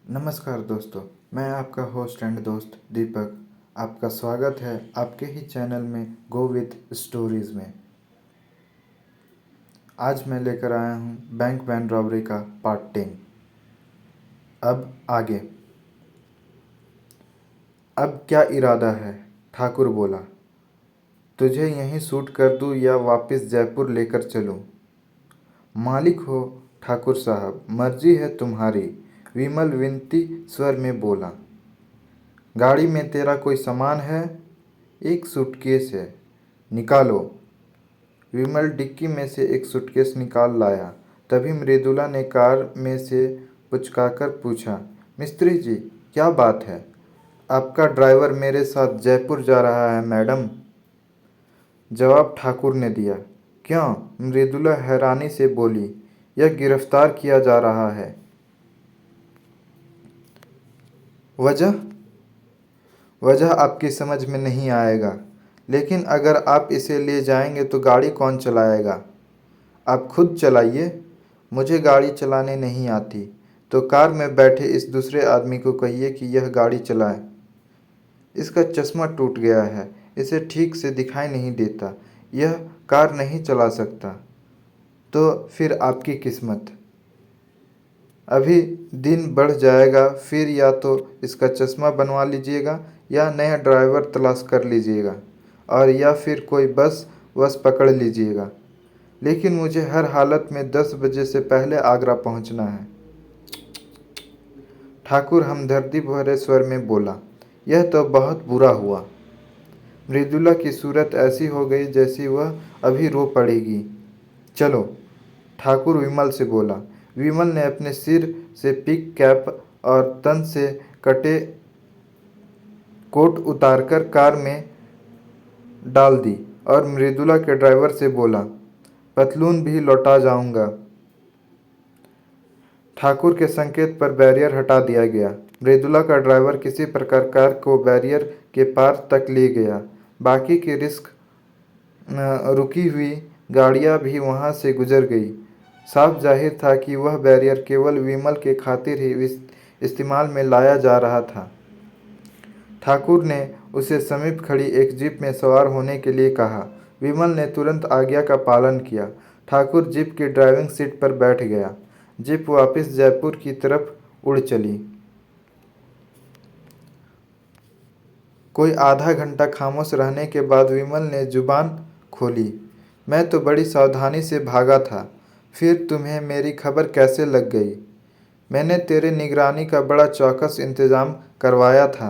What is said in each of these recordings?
नमस्कार दोस्तों, मैं आपका होस्ट एंड दोस्त दीपक। आपका स्वागत है आपके ही चैनल में गो विथ स्टोरीज़ में। आज मैं लेकर आया हूँ बैंक वैन रॉबरी का पार्ट 10। अब आगे। अब क्या इरादा है? ठाकुर बोला। तुझे यहीं शूट कर दूँ या वापस जयपुर लेकर चलूँ? मालिक हो ठाकुर साहब, मर्जी है तुम्हारी, विमल विनती स्वर में बोला। गाड़ी में तेरा कोई सामान है? एक सूटकेस है, निकालो। विमल डिक्की में से एक सूटकेस निकाल लाया। तभी मृदुला ने कार में से पुचकाकर पूछा, मिस्त्री जी, क्या बात है? आपका ड्राइवर मेरे साथ जयपुर जा रहा है मैडम। जवाब ठाकुर ने दिया। क्यों? मृदुला हैरानी से बोली। यह गिरफ्तार किया जा रहा है। वजह? वजह आपकी समझ में नहीं आएगा, लेकिन अगर आप इसे ले जाएंगे तो गाड़ी कौन चलाएगा? आप खुद चलाइए। मुझे गाड़ी चलाने नहीं आती। तो कार में बैठे इस दूसरे आदमी को कहिए कि यह गाड़ी चलाए। इसका चश्मा टूट गया है, इसे ठीक से दिखाई नहीं देता, यह कार नहीं चला सकता। तो फिर आपकी किस्मत। अभी दिन बढ़ जाएगा, फिर या तो इसका चश्मा बनवा लीजिएगा या नया ड्राइवर तलाश कर लीजिएगा, और या फिर कोई बस बस पकड़ लीजिएगा। लेकिन मुझे हर हालत में 10 बजे से पहले आगरा पहुंचना है। ठाकुर हमदर्दी भरे स्वर में बोला। यह तो बहुत बुरा हुआ। मृदुला की सूरत ऐसी हो गई जैसी वह अभी रो पड़ेगी। चलो, ठाकुर विमल से बोला। विमल ने अपने सिर से पिक कैप और तन से कटे कोट उतारकर कार में डाल दी और मृदुला के ड्राइवर से बोला, पतलून भी लौटा जाऊंगा। ठाकुर के संकेत पर बैरियर हटा दिया गया। मृदुला का ड्राइवर किसी प्रकार कार को बैरियर के पार तक ले गया। बाकी की रिस्क रुकी हुई गाड़ियां भी वहां से गुजर गई। साफ जाहिर था कि वह बैरियर केवल विमल के खातिर ही इस्तेमाल में लाया जा रहा था। ठाकुर ने उसे समीप खड़ी एक जीप में सवार होने के लिए कहा। विमल ने तुरंत आज्ञा का पालन किया। ठाकुर जीप की ड्राइविंग सीट पर बैठ गया। जीप वापस जयपुर की तरफ उड़ चली। कोई आधा घंटा खामोश रहने के बाद विमल ने जुबान खोली। मैं तो बड़ी सावधानी से भागा था, फिर तुम्हें मेरी खबर कैसे लग गई? मैंने तेरे निगरानी का बड़ा चौकस इंतजाम करवाया था,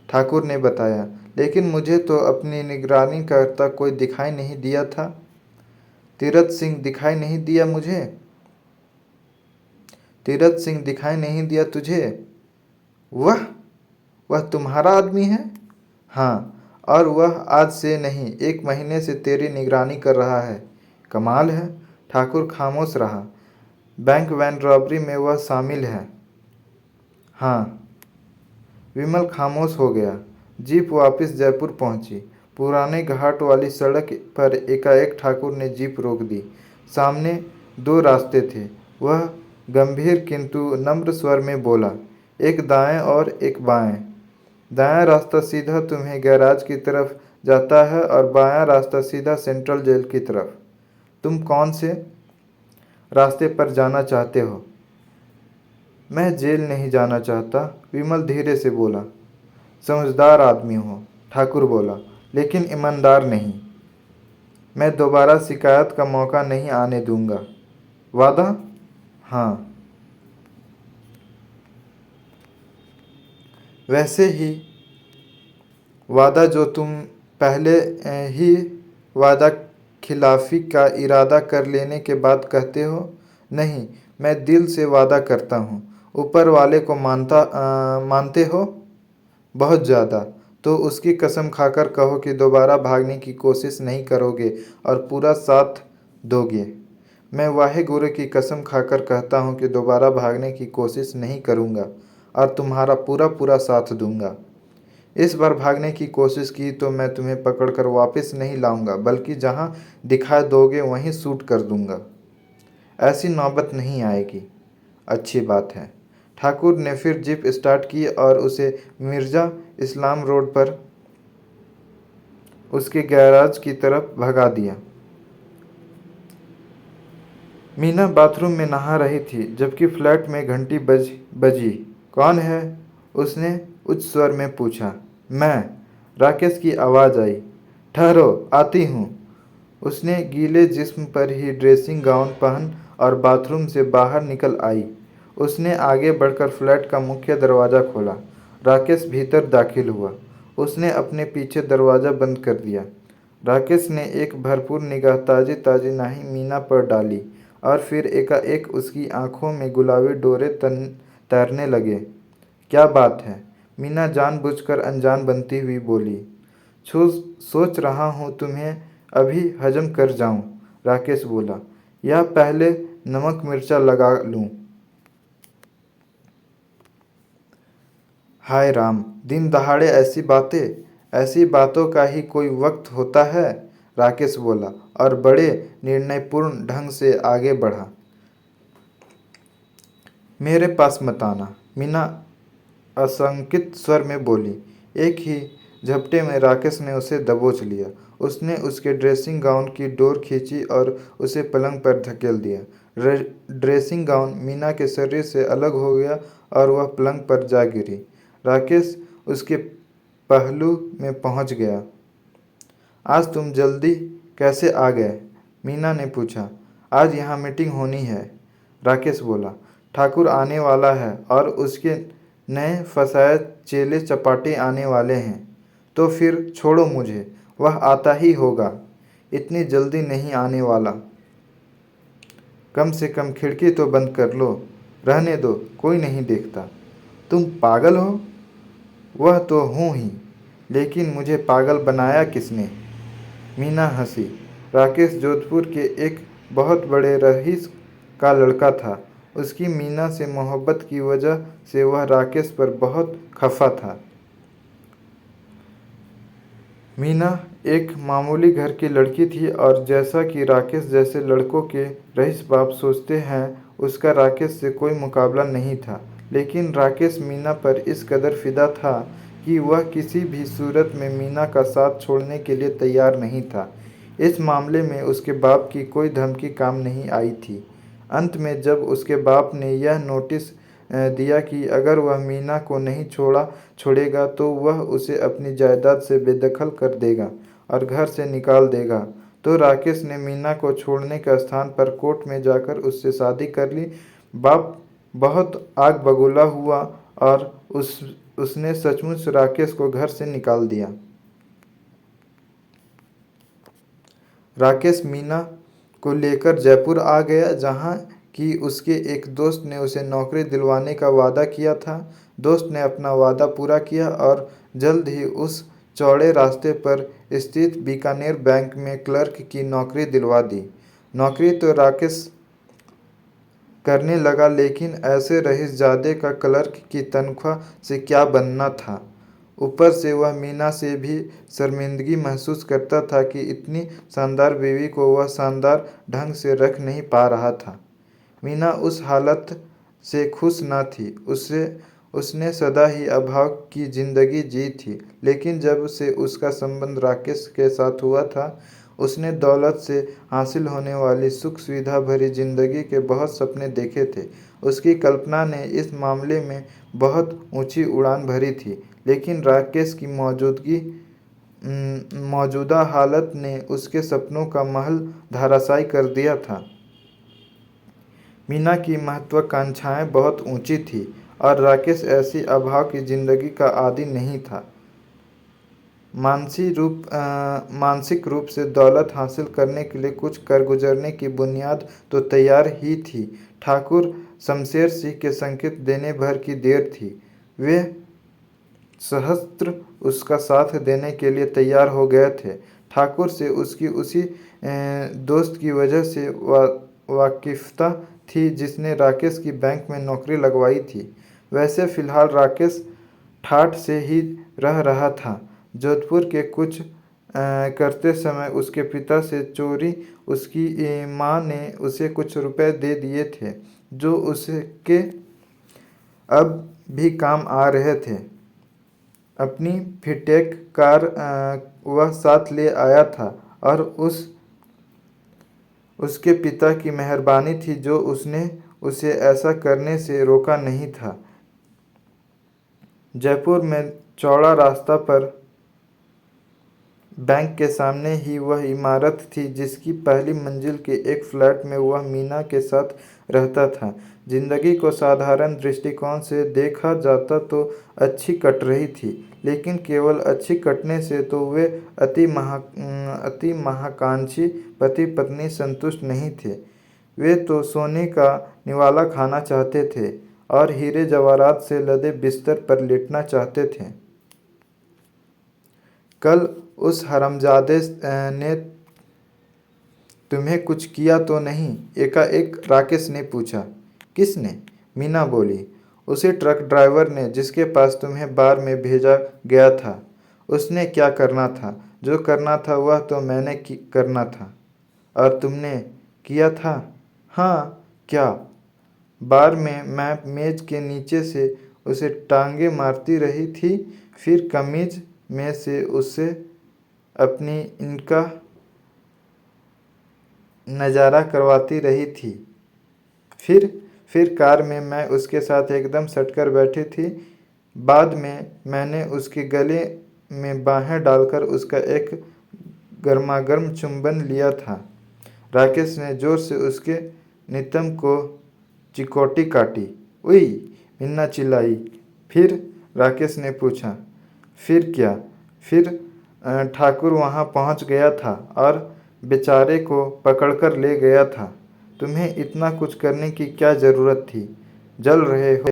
ठाकुर ने बताया। लेकिन मुझे तो अपनी निगरानी करता कोई दिखाई नहीं दिया था। तीरथ सिंह दिखाई नहीं दिया मुझे? तीरथ सिंह दिखाई नहीं दिया तुझे? वह तुम्हारा आदमी है? हाँ, और वह आज से नहीं 1 महीने से तेरी निगरानी कर रहा है। कमाल है। ठाकुर खामोश रहा। बैंक वैन रॉबरी में वह शामिल है? हाँ। विमल खामोश हो गया। जीप वापस जयपुर पहुंची। पुराने घाट वाली सड़क पर एकाएक ठाकुर ने जीप रोक दी। सामने 2 रास्ते थे। वह गंभीर किंतु नम्र स्वर में बोला, एक दाएं और एक बाएं। दायां रास्ता सीधा तुम्हें गैराज की तरफ जाता है और बायां रास्ता सीधा सेंट्रल जेल की तरफ। तुम कौन से रास्ते पर जाना चाहते हो? मैं जेल नहीं जाना चाहता, विमल धीरे से बोला। समझदार आदमी हो, ठाकुर बोला, लेकिन ईमानदार नहीं। मैं दोबारा शिकायत का मौका नहीं आने दूंगा। वादा? हाँ। वैसे ही वादा जो तुम पहले ही वादा खिलाफी का इरादा कर लेने के बाद कहते हो। नहीं, मैं दिल से वादा करता हूँ। ऊपर वाले को मानते हो? बहुत ज़्यादा। तो उसकी कसम खाकर कहो कि दोबारा भागने की कोशिश नहीं करोगे और पूरा साथ दोगे। मैं वाहे गुरु की कसम खाकर कहता हूँ कि दोबारा भागने की कोशिश नहीं करूँगा और तुम्हारा पूरा पूरा साथ दूंगा। इस बार भागने की कोशिश की तो मैं तुम्हें पकड़कर वापस नहीं लाऊंगा, बल्कि जहाँ दिखा दोगे वहीं शूट कर दूंगा। ऐसी नौबत नहीं आएगी। अच्छी बात है। ठाकुर ने फिर जीप स्टार्ट की और उसे मिर्ज़ा इस्लाम रोड पर उसके गैराज की तरफ भगा दिया। मीना बाथरूम में नहा रही थी जबकि फ्लैट में घंटी बजी। कौन है? उसने उच्च स्वर में पूछा। मैं। राकेश की आवाज़ आई। ठहरो, आती हूँ। उसने गीले जिस्म पर ही ड्रेसिंग गाउन पहन और बाथरूम से बाहर निकल आई। उसने आगे बढ़कर फ्लैट का मुख्य दरवाज़ा खोला। राकेश भीतर दाखिल हुआ। उसने अपने पीछे दरवाज़ा बंद कर दिया। राकेश ने एक भरपूर निगाह ताज़ी ताज़ी नाहीं मीना पर डाली और फिर एकाएक उसकी आंखों में गुलाबी डोरे तैरने लगे। क्या बात है? मीना जानबूझकर अनजान बनती हुई बोली। सोच रहा हूँ तुम्हें अभी हजम कर जाऊँ, राकेश बोला, या पहले नमक मिर्चा लगा लूँ। हाय राम, दिन दहाड़े ऐसी बातों का ही कोई वक्त होता है, राकेश बोला और बड़े निर्णयपूर्ण ढंग से आगे बढ़ा। मेरे पास मत आना, मीना आशंकित स्वर में बोली। एक ही झपटे में राकेश ने उसे दबोच लिया। उसने उसके ड्रेसिंग गाउन की डोर खींची और उसे पलंग पर धकेल दिया। ड्रेसिंग गाउन मीना के शरीर से अलग हो गया और वह पलंग पर जा गिरी। राकेश उसके पहलू में पहुंच गया। आज तुम जल्दी कैसे आ गए? मीना ने पूछा। आज यहाँ मीटिंग होनी है, राकेश बोला। ठाकुर आने वाला है और उसके नए फसाए चेले चपाटे आने वाले हैं। तो फिर छोड़ो मुझे, वह आता ही होगा। इतनी जल्दी नहीं आने वाला। कम से कम खिड़की तो बंद कर लो। रहने दो, कोई नहीं देखता। तुम पागल हो? वह तो हूँ ही, लेकिन मुझे पागल बनाया किसने? मीना हंसी। राकेश जोधपुर के एक बहुत बड़े रईस का लड़का था। उसकी मीना से मोहब्बत की वजह से वह राकेश पर बहुत खफा था। मीना एक मामूली घर की लड़की थी और जैसा कि राकेश जैसे लड़कों के रईस बाप सोचते हैं, उसका राकेश से कोई मुकाबला नहीं था। लेकिन राकेश मीना पर इस कदर फिदा था कि वह किसी भी सूरत में मीना का साथ छोड़ने के लिए तैयार नहीं था। इस मामले में उसके बाप की कोई धमकी काम नहीं आई थी। अंत में जब उसके बाप ने यह नोटिस दिया कि अगर वह मीना को नहीं छोड़ेगा तो वह उसे अपनी जायदाद से बेदखल कर देगा और घर से निकाल देगा, तो राकेश ने मीना को छोड़ने के स्थान पर कोर्ट में जाकर उससे शादी कर ली। बाप बहुत आग बबूला हुआ और उसने सचमुच राकेश को घर से निकाल दिया। राकेश मीना को लेकर जयपुर आ गया, जहाँ कि उसके एक दोस्त ने उसे नौकरी दिलवाने का वादा किया था। दोस्त ने अपना वादा पूरा किया और जल्द ही उस चौड़े रास्ते पर स्थित बीकानेर बैंक में क्लर्क की नौकरी दिलवा दी। नौकरी तो राकेश करने लगा, लेकिन ऐसे रईसजादे का क्लर्क की तनख्वाह से क्या बनना था। ऊपर से वह मीना से भी शर्मिंदगी महसूस करता था कि इतनी शानदार बीवी को वह शानदार ढंग से रख नहीं पा रहा था। मीना उस हालत से खुश न थी। उसने सदा ही अभाव की जिंदगी जी थी, लेकिन जब से उसका संबंध राकेश के साथ हुआ था, उसने दौलत से हासिल होने वाली सुख सुविधा भरी जिंदगी के बहुत सपने देखे थे। उसकी कल्पना ने इस मामले में बहुत ऊंची उड़ान भरी थी, लेकिन राकेश की मौजूदा हालत ने उसके सपनों का महल धराशायी कर दिया था। मीना की महत्वाकांक्षाएं बहुत ऊंची थी और राकेश ऐसी अभाव की जिंदगी का आदी नहीं था। मानसिक रूप से दौलत हासिल करने के लिए कुछ कर गुजरने की बुनियाद तो तैयार ही थी। ठाकुर शमशेर सिंह के संकेत देने भर की देर थी। वे सहस्त्र उसका साथ देने के लिए तैयार हो गए थे। ठाकुर से उसकी उसी दोस्त की वजह से वाकिफता थी जिसने राकेश की बैंक में नौकरी लगवाई थी। वैसे फिलहाल राकेश ठाठ से ही रह रहा था। जोधपुर के कुछ करते समय उसके पिता से चोरी उसकी माँ ने उसे कुछ रुपए दे दिए थे, जो उसके अब भी काम आ रहे थे। अपनी फिटेक कार वह साथ ले आया था और उसके पिता की मेहरबानी थी जो उसने उसे ऐसा करने से रोका नहीं था। जयपुर में चौड़ा रास्ता पर बैंक के सामने ही वह इमारत थी जिसकी पहली मंजिल के एक फ्लैट में वह मीना के साथ रहता था। जिंदगी को साधारण दृष्टिकोण से देखा जाता तो अच्छी कट रही थी, लेकिन केवल अच्छी कटने से तो वे अति महाकांक्षी पति पत्नी संतुष्ट नहीं थे। वे तो सोने का निवाला खाना चाहते थे और हीरे जवाहरात से लदे बिस्तर पर लेटना चाहते थे। कल उस हरामजादे ने तुम्हें कुछ किया तो नहीं? एकाएक राकेश ने पूछा। किसने? मीना बोली। उसी ट्रक ड्राइवर ने जिसके पास तुम्हें बार में भेजा गया था। उसने क्या करना था? जो करना था वह तो मैंने करना था। और तुमने किया था? हाँ, क्या? बार में मैं मेज के नीचे से उसे टांगे मारती रही थी, फिर कमीज में से उसे अपनी इनका नज़ारा करवाती रही थी। फिर कार में मैं उसके साथ एकदम सटकर बैठी थी। बाद में मैंने उसके गले में बाहें डालकर उसका एक गर्मागर्म चुंबन लिया था। राकेश ने जोर से उसके नितंब को चिकोटी काटी। उई! मीना चिल्लाई। फिर? राकेश ने पूछा। फिर क्या? फिर ठाकुर वहाँ पहुँच गया था और बेचारे को पकड़कर ले गया था। तुम्हें इतना कुछ करने की क्या ज़रूरत थी? जल रहे हो।